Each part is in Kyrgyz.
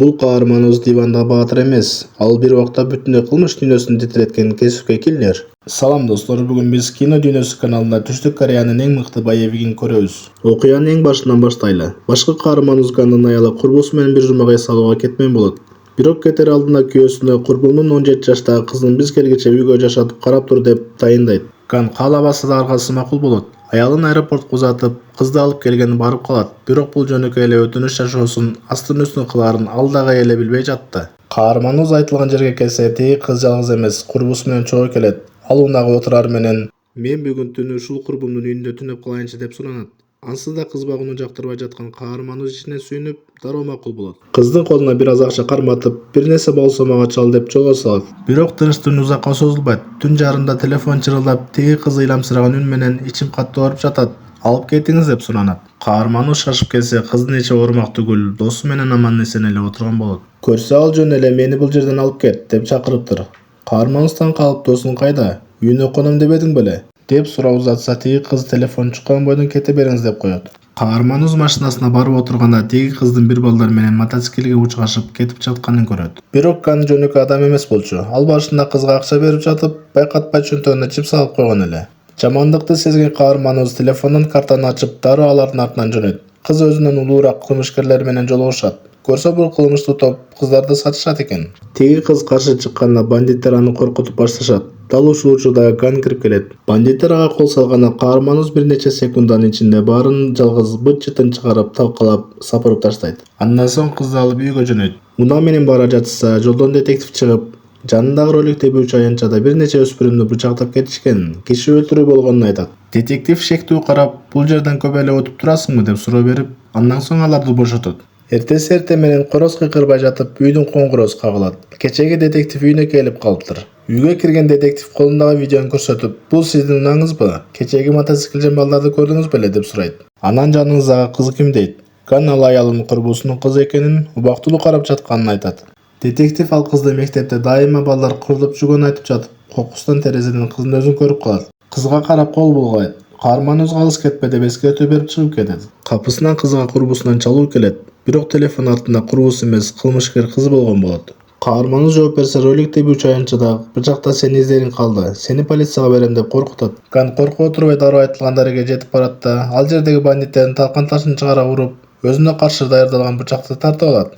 Бул каарманыбыз диванда баатыр эмес, ал бир убакта бүтүндөй кылмыш дүйнөсүн титиреткен кесипкөй киллер. Салам достор, бүгүн биз Кино дүйнөсү каналында Түштүк Кореянын эң мыкты боевигин көрөбүз. Окуянын эң башынан баштайлы. Башкы каарманыбыз Ганнын аялы курбусу менен бир жумага эс алууга кетмек болот. Бирок кетер алдында күйөөсүнө курбумдун 17 жаштагы кызын биз келгиче үйгө жашатып карап тур деп дайындайт. Ган каалабаса да аргасы макул болот. Аялын аэропортко узатып, кызды алып келгени барып калат. Бирок бул жөнөкөй эле өтүнүч жашоосун астын үстүн кылаарын ал дагы эле билбей жатты. Каарманыбыз айтылган жерге келсе, тиги кыз жалгыз эмес, курбусу менен чогуу келет. Ал унагы отурар менен: "Мен бүгүн түнү ушул курбумдун үйүндө түнөп калайынчы" деп суранат. Ансыз да кыз багууну жактырбай жаткан каарманыбыз ичине сүйүнүп, дароо макул болот. Кыздын колуна бир аз акча карматып, бир нерсе болсо мага чал деп жолго салат. Бирок тынычтык узакка созулбайт. Түн жарымда телефон чырылдап, тиги кыз ыйламсыраган үн менен: "Ичим катуу ооруп жатат, алып кетиңиз" деп суранат. Каарманыбыз шашып келсе, кыздын ичи оорумак түгүл, досу менен аман-эсен эле отурган болот. Көрсө ал жөн эле: "Мени бул жерден алып кет" деп чакырыптыр. Каарманыбыз таң калып: "Досуң кайда? Үйүнө коном дебедиң беле?" деп сурап узатса, тиги кыз: "Телефон чуккан бойдон кете бериңиз" деп коет. Каарманыбыз машинасына барып отурганда, тиги кыздын бир балдар менен мотоциклге учкашып кетип жатканын көрөт. Бирок Ган жөнөкөй адам эмес болчу. Ал башында кызга акча берип жатып, байкатпай чөнтөгүнө чип салып койгон эле. Жамандыкты сезген каарманыбыз телефондон картаны ачып, дароо алардын артынан жөнөйт. Кыз өзүнөн улуураак кылмышкерлер менен жолугушат. Көрсө бул кылмыштуу топ кыздарды сатышат экен. Тиги кыз каршы чыкканда бандиттер аны коркутуп башташат. Дал ушул учурда Ган кирип келет. Бандиттер ага кол салганда каарманыбыз бир нече секунданын ичинде баарын жалгыз быт-чытын чыгарып, талкалап, сапырып таштайт. Андан соң кызды алып үйгө жөнөйт. Унаа менен бара жатышса, жолдон детектив чыгып, жанындагы ролик тебүүчү аянтчада бир нече өспүрүмдү бычактап кетишкен, киши өлтүрүү болгонун айтат. Детектив шектүү карап: "Бул жерден көп эле өтүп турасыңбы" деп суроо берип, андан соң аларды бошотот. Эртеси эртең менен короз кыйкырбай жатып, үйдүн коңгуроосу кагылат. Кечеги детектив үйүнө келип калыптыр. Үйгө кирген детектив колундагы видеону көрсөтүп: "Бул сиздин унаңызбы? Кечеги мотоцикл жамбалдарды көрдүңүз беле" деп сурайт. Анан жаныңыздагы кыз ким дейт. Ган ал аялынын курбусунун кызы экенин, убактылуу карап жатканын айтат. Детектив ал кызды мектепте дайыма балдар кырылып жүргөнүн айтып жатып, кокустан терезеден кыздын өзүн көрүп калат. Кызга карап кол булгайт. Каарманыбыз алыс кетпе деп эскертүү берип чыгып кетет. Капысынан кызга курбусунан чалуу келет. Бирок телефон артында курбусу эмес, кылмышкер кыз болгон болот. Каарманыбыз жооп берсе, ролик тебүүчү аянтчада: "Бычакта сенин излериң калды. Сени полицияга берем" деп коркутат. Ган коркуп отурбай дароо айтылган дареге жетип барат да, ал жердеги бандиттердин талкан ташын чыгара уруп, өзүнө каршы даярдалган бычакты тартып алат.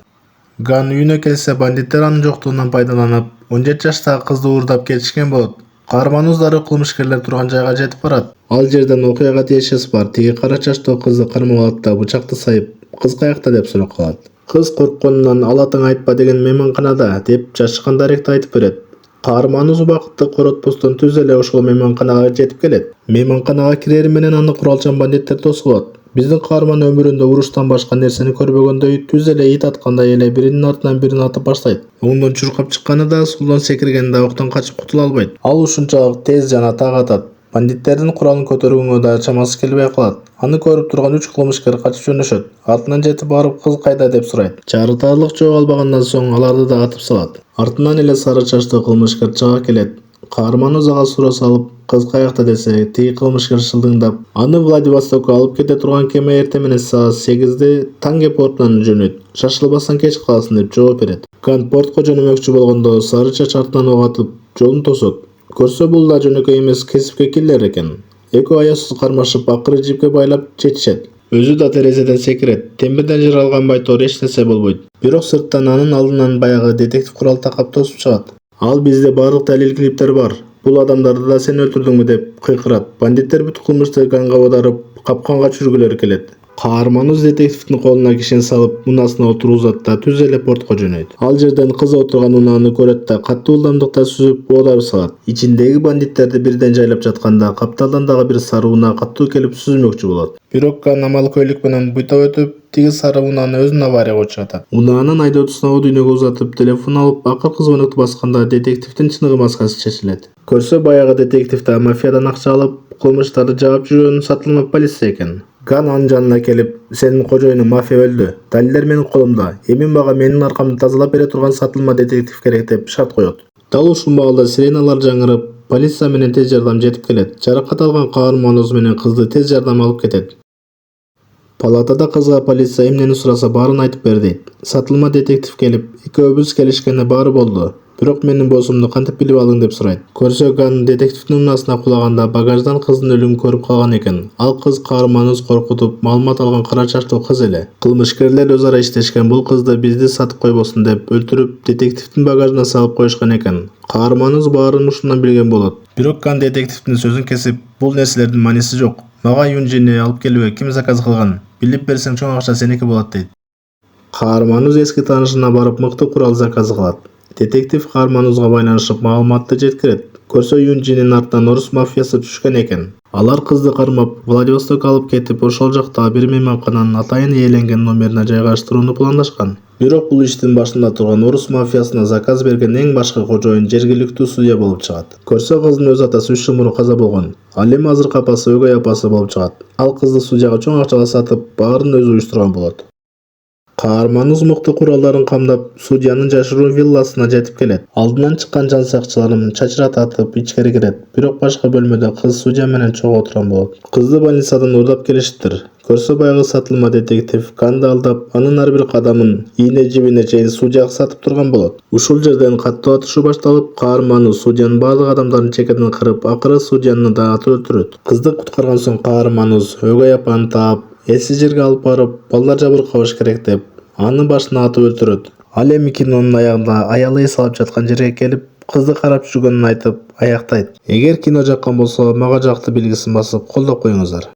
Ган үйүнө келсе, бандиттер анын жоктугунан пайдаланып, 17 жаштагы кызды уурдап кетишкен болот. Каарманыбыз дароо кылмышкерлер турган жайга жетип барат. Ал жерден окуяга тиешеси бар тиги кара чачтуу кызды кармап алат да бычакты сайып: "Кыз каякта" деп сурап калат. Кыз коркконунан "Ал атаң айтпа деген мейманканада" деп жашыкан даректи айтып берет. Каарманыбыз убакытты коротпостон түз эле ошол мейманканага жетип келет. Мейманканага кирери менен аны куралчан бандиттер тосуп алат. Биздин каарман өмүрүндө уруштан башка нерсени көрбөгөндөй, түз эле ит аткандай эле биринин артынан бирин атып баштайт. Оңдон чуркап чыкканы да, сулдан секиргени да октон качып кутула албайт. Ал ушунчалык тез жана так атат. Бандиттердин куралын көтөргөнгө да чамасы келбей калат. Аны көрүп турган 3 кылмышкер качып жөнөшөт. Артынан жетип барып: "Кыз кайда" деп сурайт. Чарытарлык жооп албагандан соң аларды да атып салат. Артынан эле сары чачтуу кылмышкер чыга келет. Каарманыбыз ага суроо салып: "Кыз каякта" десе, тиги кылмышкер шылдыңдап: "Аны Владивостокко алып кете турган кеме эртең менен саат 8-де Танге портунан жөнөйт. Шашылбасаң кеч каласың" деп жооп берет. Ган портко жөнөмөкчү болгондо, сары чач артынан ок атып, жолун тосот. Көрсө бул да жөнөкөй эмес, кесипкөй киллер экен. Экөө аясыз кармашып, акыры жипке байлап жетишет. Өзү да терезеден секирет. Темирден жаралган байтоор эч нерсе болбойт. Бирок сырттан анын алдынан баягы детектив курал такап тосуп чыгат. "Ал бизде барлык далил клиптер бар. Бул адамдарды да сен өлтүрдүңбү" деп кыйкырат. Бандиттер бүт кылмышты Ганга оодарып, капканга түшүргүлөрү келет. Каарманыбыз детективдин колуна кишен салып, унасына отургузат да түз эле портко жөнөйт. Ал жерден кыз отурган унааны көрөт да катуу ылдамдыкта сүзүп, оодарып салат. Ичиндеги бандиттерди бирден жайлап жатканда, капталдан дагы бир сары унаа катуу келип сүзмөкчү болот. Бирок Ган амал-көйлүк менен буйтап өтүп, тиги сары унааны өзүн аварияга учуратат. Унаанын айдоочусуна дүйнөгө узатып, телефон алып, акыркы звонокту басканда детективдин чыныгы маскасы чечилет. Көрсө баягы детектив да мафиядан акча алып, кылмыштарды жаап жүргөн сатылма полиция экен. Ган анын жанына келип: "Сенин кожоюнуң мафия өлдү. Далилдер менин колумда. Эми мага менин аркамды тазалап бере турган сатылма детектив керек" деп шарт коет. Дал ушул маалда сиреналар жаңырып, полиция менен тез жардам жетип келет. Жаракат алган каарманыбыз менен кызды тез жардам алып кетет. Палатада кызга полиция эмнени сураса баарын айтып бер дейт. Сатылма детектив келип, экөөбүз келишкенде баары болду. Бирок менин боосумду кантип билип алдың деп сурайт. Көрсөган детективдин унаасына кулаганда багаждан кыздын өлүмүн көрүп калган экен. Ал кыз каарманыбыз коркутуп, маалымат алган кара чачтуу кыз эле. Кылмышкерлер өз ара иштешкен, бул кызды бизди сатып койбосун деп өлтүрүп, детективдин багажына салып коюшкан экен. Каарманыбыз баарын ушундан билген болот. Бирок Кан детективдин сөзүн кесип, бул нерселердин мааниси жок. Мага Юнжини алып келүүгө ким заказ кылган? Билип берсең чоң акча сеники болот дейт. Каарманыбыз эски таанышына барып мыкты курал заказ кылат. Детектив каарманыбызга байланышып маалыматты жеткирет. Көрсө Юнжинин артынан орус мафиясы түшкөн экен. Алар кызды кармап, Владивостокко алып кетип, ошол жактагы бир мейманкананын атайын ээленген номерине жайгаштырууну пландашкан. Бирок бул иштин башында турган орус мафиясына заказ берген эң башкы кожоюн жергиликтүү судья болуп чыгат. Көрсө кыздын өз атасы 3 жыл мурун каза болгон. Ал эми азыркы апасы өгөй апасы болуп чыгат. Ал кызды судьяга чоң акчага сатып, баарын өзү уюштурган болот. Каарманыбыз мыкты куралдарын камдап, судьянын жашыруу вилласына жетип келет. Алдынан чыккан жан сакчыларын чачыратып ичкери кирет. Бирок башка бөлмөдө кыз судья менен чогуу отурган болот. Кызды больницадан уурдап келишиптир. Көрсө байгы сатылма детектив Канды алдап, анын ар бир кадамын ийне жибине чейин судьяга сатып турган болот. Ушул жерден каттуу атышуу башталып, каарманыбыз судьянын бардык адамдарын чекеден кырып, акыры судьяны да атып өлтүрөт. Кызды куткарган соң каарманыбыз өгөй апаны таап, эсси жерге алып барып, балдар жабыркабаш керек деп, анын башына атып өлтүрөт. Ал эми кинонун аягында аялы эс алып жаткан жерге келип, кызды карап жүргөнүн айтып аяктайт. Эгер кино жаккан болсо, мага жакты белгисин басып колдоп коюңуздар.